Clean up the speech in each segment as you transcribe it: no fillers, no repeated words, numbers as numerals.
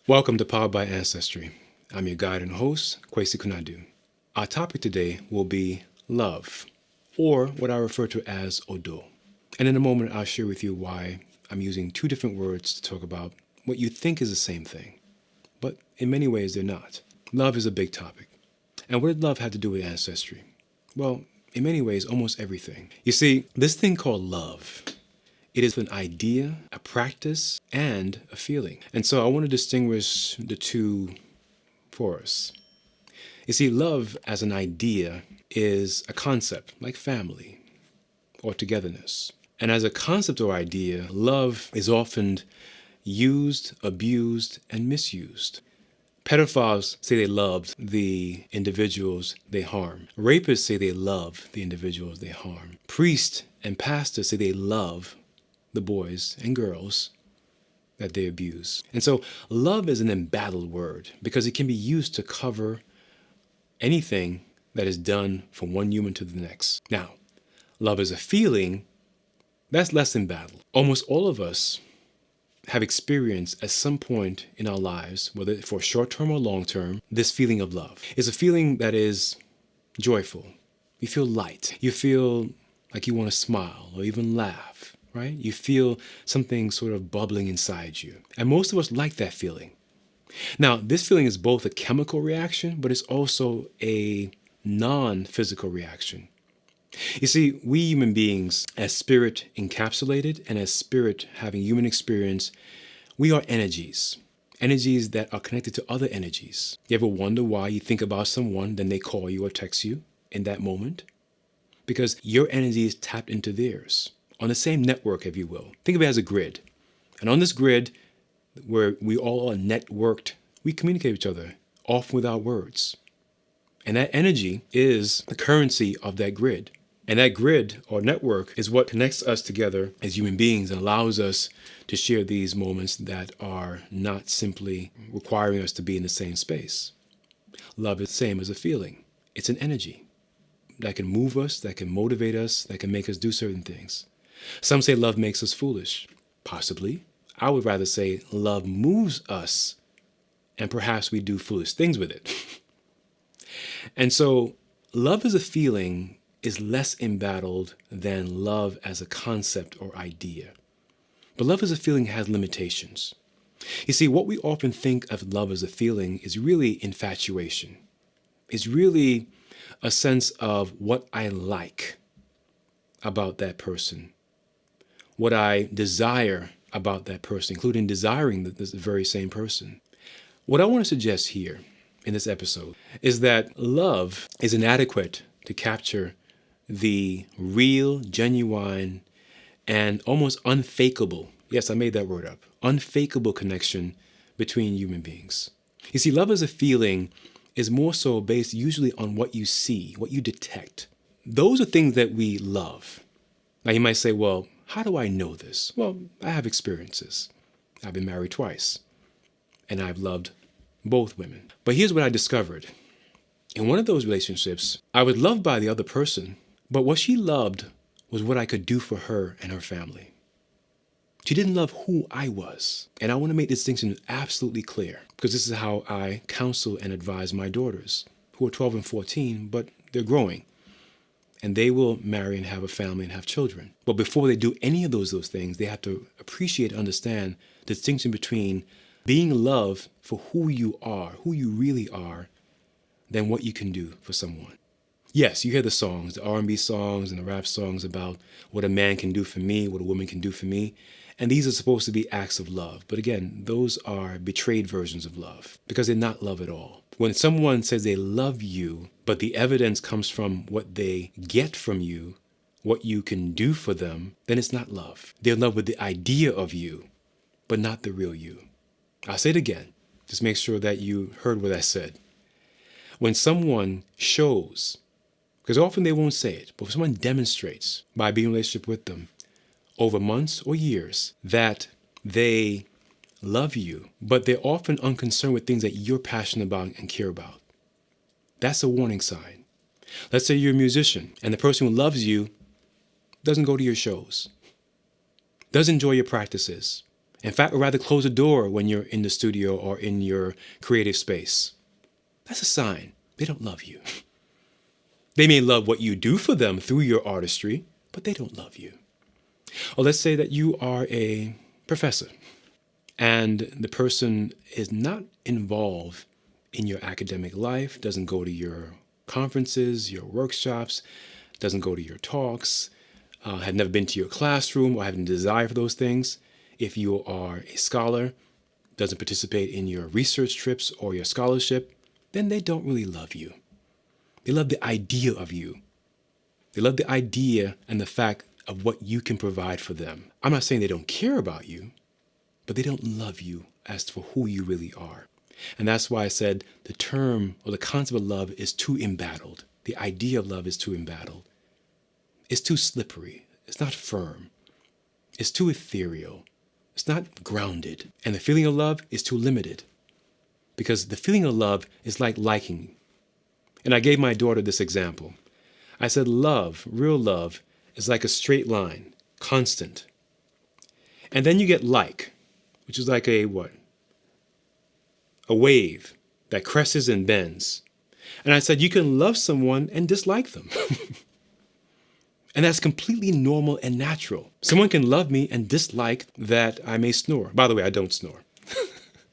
Welcome to Powered by Ancestry. I'm your guide and host, Kwesi Kunadu. Our topic today will be love, or what I refer to as Odo. And in a moment, I'll share with you why I'm using two different words to talk about what you think is the same thing, but in many ways they're not. Love is a big topic. And what did love have to do with ancestry? Well, in many ways, almost everything. You see, this thing called love, it is an idea, a practice, and a feeling. And so I want to distinguish the two for us. You see, love as an idea is a concept like family or togetherness. And as a concept or idea, love is often used, abused, and misused. Pedophiles say they loved the individuals they harm. Rapists say they love the individuals they harm. Priests and pastors say they love the boys and girls that they abuse. And so love is an embattled word because it can be used to cover anything that is done from one human to the next. Now, love is a feeling, that's less embattled. Almost all of us have experienced at some point in our lives, whether for short term or long term, this feeling of love. It's a feeling that is joyful. You feel light. You feel like you want to smile or even laugh. Right? You feel something sort of bubbling inside you. And most of us like that feeling. Now, this feeling is both a chemical reaction, but it's also a non-physical reaction. You see, we human beings, as spirit encapsulated and as spirit having human experience, we are energies. Energies that are connected to other energies. You ever wonder why you think about someone, then they call you or text you in that moment? Because your energy is tapped into theirs. On the same network, if you will. Think of it as a grid. And on this grid, where we all are networked, we communicate with each other, often without words. And that energy is the currency of that grid. And that grid or network is what connects us together as human beings and allows us to share these moments that are not simply requiring us to be in the same space. Love is the same as a feeling. It's an energy that can move us, that can motivate us, that can make us do certain things. Some say love makes us foolish. Possibly. I would rather say love moves us, and perhaps we do foolish things with it. And so love as a feeling is less embattled than love as a concept or idea. But love as a feeling has limitations. You see, what we often think of love as a feeling is really infatuation. It's really a sense of what I like about that person. What I desire about that person, including desiring this very same person. What I want to suggest here in this episode is that love is inadequate to capture the real, genuine, and almost unfakeable, yes, I made that word up, unfakeable connection between human beings. You see, love as a feeling is more so based usually on what you see, what you detect. Those are things that we love. Now you might say, well, how do I know this? Well, I have experiences. I've been married twice, and I've loved both women. But here's what I discovered. In one of those relationships, I was loved by the other person, but what she loved was what I could do for her and her family. She didn't love who I was. And I want to make this distinction absolutely clear, because this is how I counsel and advise my daughters, who are 12 and 14, but they're growing. And they will marry and have a family and have children. But before they do any of those things, they have to appreciate and understand the distinction between being loved for who you are, who you really are, than what you can do for someone. Yes, you hear the songs, the R&B songs and the rap songs about what a man can do for me, what a woman can do for me. And these are supposed to be acts of love. But again, those are betrayed versions of love because they're not love at all. When someone says they love you, but the evidence comes from what they get from you, what you can do for them, then it's not love. They're in love with the idea of you, but not the real you. I'll say it again. Just make sure that you heard what I said. When someone shows, because often they won't say it, but if someone demonstrates by being in a relationship with them over months or years that they love you, but they're often unconcerned with things that you're passionate about and care about. That's a warning sign. Let's say you're a musician and the person who loves you doesn't go to your shows, doesn't enjoy your practices, In fact, or rather close the door when you're in the studio or in your creative space. That's a sign they don't love you. They may love what you do for them through your artistry, but they don't love you. Or let's say that you are a professor and the person is not involved in your academic life, doesn't go to your conferences, your workshops, doesn't go to your talks, have never been to your classroom or having a desire for those things. If you are a scholar, doesn't participate in your research trips or your scholarship, then they don't really love you. They love the idea of you. They love the idea and the fact of what you can provide for them. I'm not saying they don't care about you, but they don't love you as for who you really are. And that's why I said the term or the concept of love is too embattled. The idea of love is too embattled. It's too slippery. It's not firm. It's too ethereal. It's not grounded. And the feeling of love is too limited. Because the feeling of love is like liking. And I gave my daughter this example. I said love, real love, is like a straight line, constant. And then you get like, which is like a what? A wave that crests and bends. And I said you can love someone and dislike them. And that's completely normal and natural. Someone can love me and dislike that I may snore. By the way, I don't snore.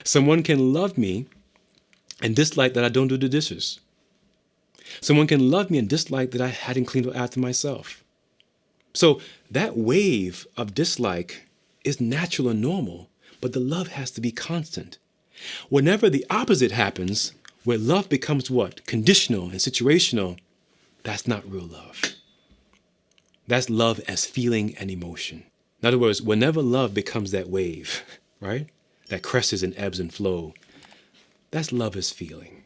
Someone can love me and dislike that I don't do the dishes. Someone can love me and dislike that I hadn't cleaned up after myself. So that wave of dislike is natural and normal, but the love has to be constant. Whenever the opposite happens, where love becomes what? Conditional and situational, that's not real love. That's love as feeling and emotion. In other words, whenever love becomes that wave, right? That crests and ebbs and flow, that's love as feeling.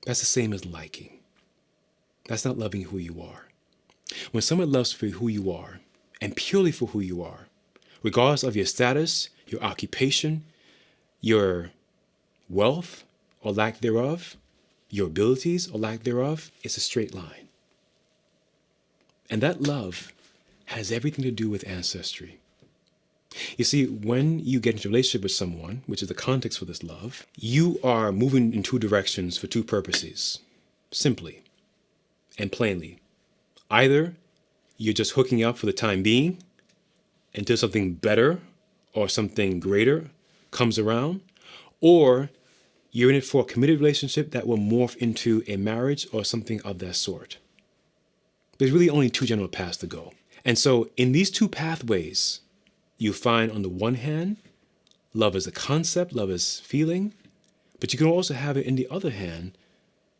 That's the same as liking. That's not loving who you are. When someone loves for who you are, and purely for who you are, regardless of your status, your occupation, your wealth or lack thereof, your abilities or lack thereof, it's a straight line. And that love has everything to do with ancestry. You see, when you get into a relationship with someone, which is the context for this love, you are moving in two directions for two purposes, simply and plainly. Either you're just hooking up for the time being until something better or something greater comes around, or you're in it for a committed relationship that will morph into a marriage or something of that sort. There's really only two general paths to go. And so in these two pathways, you find on the one hand, love as a concept, love as feeling, but you can also have it in the other hand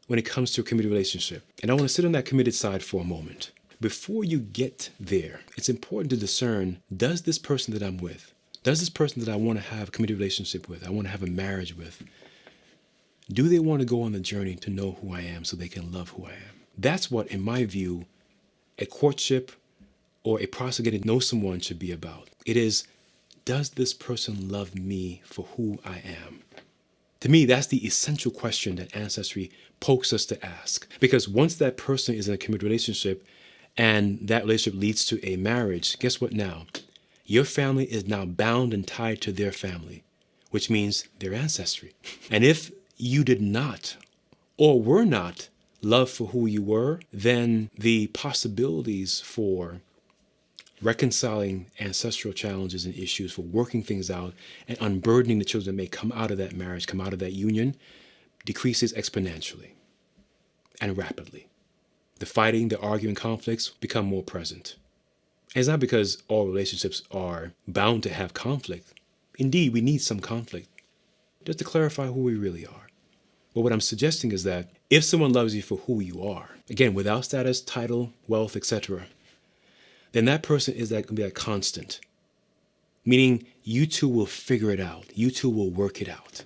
when it comes to a committed relationship. And I want to sit on that committed side for a moment. Before you get there, it's important to discern, does this person that I'm with, does this person that I want to have a committed relationship with, I want to have a marriage with, do they want to go on the journey to know who I am so they can love who I am? That's what, in my view, a courtship or a process of getting to know someone should be about. It is, does this person love me for who I am? To me, that's the essential question that Ancestry pokes us to ask. Because once that person is in a committed relationship and that relationship leads to a marriage, guess what now? Your family is now bound and tied to their family, which means their ancestry. And if you did not or were not loved for who you were, then the possibilities for reconciling ancestral challenges and issues, for working things out and unburdening the children that may come out of that marriage, come out of that union, decreases exponentially and rapidly. The fighting, the arguing, conflicts become more present. And it's not because all relationships are bound to have conflict. Indeed, we need some conflict, just to clarify who we really are. But what I'm suggesting is that if someone loves you for who you are, again, without status, title, wealth, etc., then that person is going to be a constant. Meaning you two will figure it out. You two will work it out.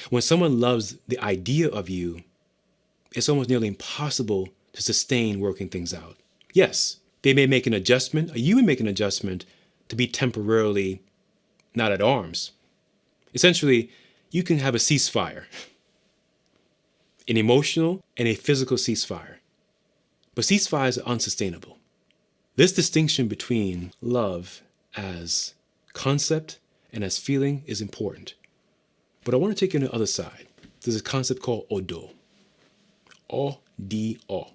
When someone loves the idea of you, it's almost nearly impossible to sustain working things out. Yes, they may make an adjustment, or you may make an adjustment to be temporarily not at arms. Essentially, you can have a ceasefire, an emotional and a physical ceasefire. But ceasefires are unsustainable. This distinction between love as concept and as feeling is important. But I want to take you on the other side. There's a concept called odo. O-D-O.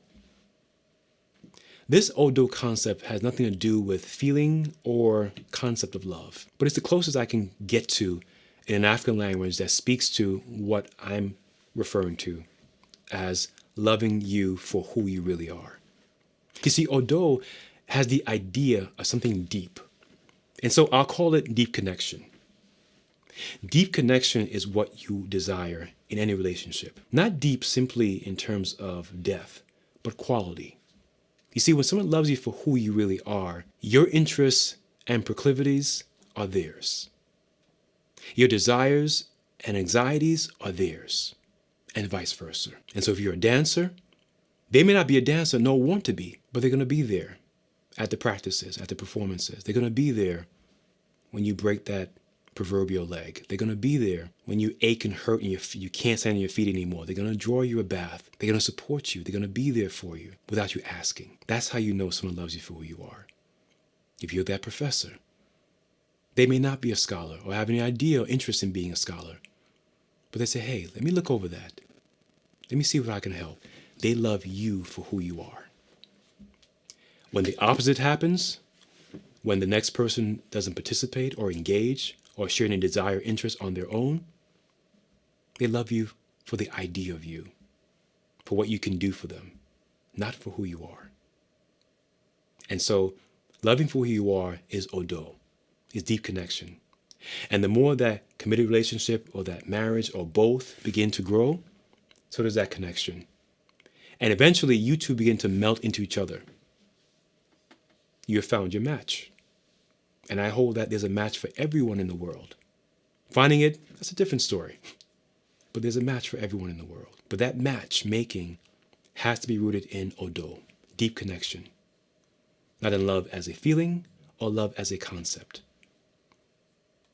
This odo concept has nothing to do with feeling or concept of love, but it's the closest I can get to in an African language that speaks to what I'm referring to as loving you for who you really are. You see, odo has the idea of something deep. And so I'll call it deep connection. Deep connection is what you desire in any relationship. Not deep simply in terms of depth, but quality. You see, when someone loves you for who you really are, your interests and proclivities are theirs. Your desires and anxieties are theirs, and vice versa. And so if you're a dancer, they may not be a dancer nor want to be, but they're going to be there at the practices, at the performances. They're going to be there when you break that proverbial leg. They're going to be there when you ache and hurt and you can't stand on your feet anymore. They're going to draw you a bath. They're going to support you. They're going to be there for you without you asking. That's how you know someone loves you for who you are. If you're that professor, they may not be a scholar or have any idea or interest in being a scholar, but they say, hey, let me look over that. Let me see what I can help. They love you for who you are. When the opposite happens, when the next person doesn't participate or engage or share any desire or interest on their own, they love you for the idea of you, for what you can do for them, not for who you are. And so loving for who you are is odo, is deep connection. And the more that committed relationship or that marriage or both begin to grow, so does that connection. And eventually you two begin to melt into each other. You have found your match. And I hold that there's a match for everyone in the world. Finding it, that's a different story. But there's a match for everyone in the world. But that matchmaking has to be rooted in odo, deep connection. Not in love as a feeling or love as a concept.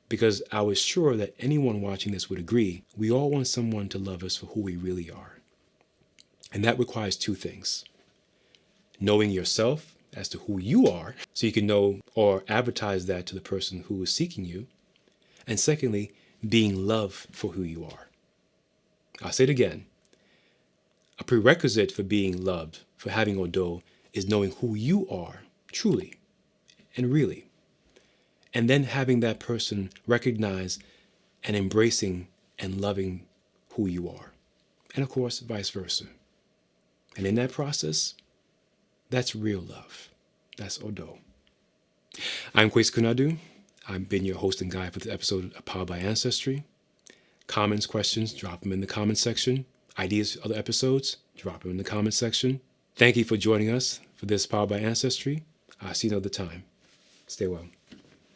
Because I was sure that anyone watching this would agree, we all want someone to love us for who we really are. And that requires two things. Knowing yourself as to who you are, so you can know or advertise that to the person who is seeking you. And secondly, being loved for who you are. I'll say it again. A prerequisite for being loved, for having odo, is knowing who you are, truly and really. And then having that person recognize and embracing and loving who you are. And of course, vice versa. And in that process, that's real love. That's odo. I'm Kwesi Kunadu. I've been your host and guide for this episode of Powered by Ancestry. Comments, questions, drop them in the comment section. Ideas for other episodes, drop them in the comment section. Thank you for joining us for this Powered by Ancestry. I'll see you another time. Stay well.